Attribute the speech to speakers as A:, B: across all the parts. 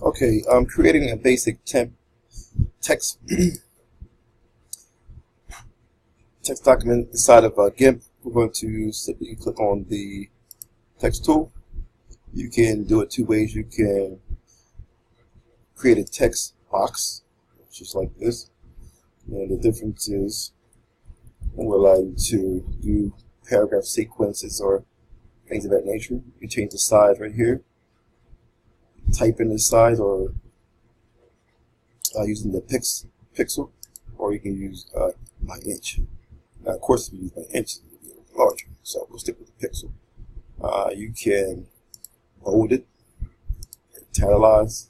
A: Okay, I'm creating a basic text text document inside of GIMP. We're going to simply click on the text tool. You can do it two ways. You can create a text box, just like this. And the difference is it will allow you to do paragraph sequences or things of that nature. You can change the size right here. Type in the size or using the pixel, or you can use by inch. Now, of course, if you use by inch, it will be a little larger, so we'll stick with the pixel. You can bold it, italicize.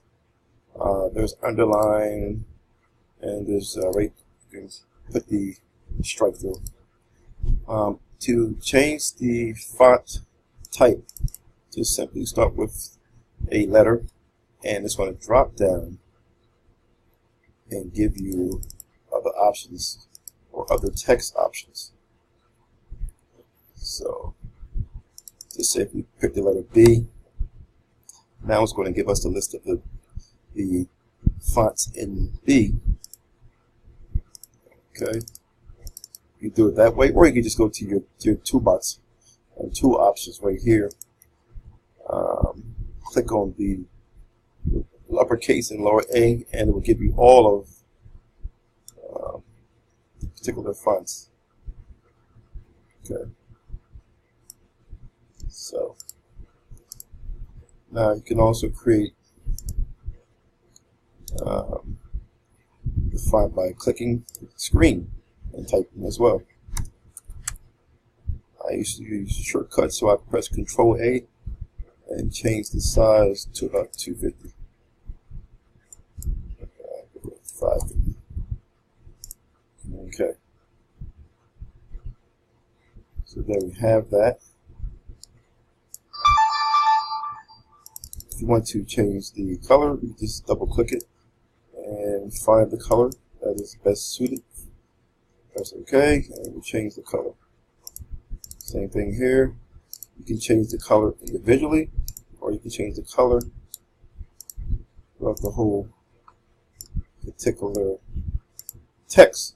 A: There's underline, and there's right. You can put the stripe through. To change the font type, just simply start with a letter, and it's going to drop down and give you other options or other text options. So just say if we pick the letter B, now it's going to give us the list of the fonts in B. Okay, you do it that way, or you can just go to your toolbox and tool options right here. Click on the uppercase and lower A, and it will give you all of the particular fonts. Okay, so now you can also create the font by clicking the screen and typing as well. I used to use shortcuts, so I press Control A and change the size to about 250. 550. Okay. So there we have that. If you want to change the color, you just double click it and find the color that is best suited. Press OK, and we'll change the color. Same thing here. You can change the color individually, or you can change the color of the whole particular text.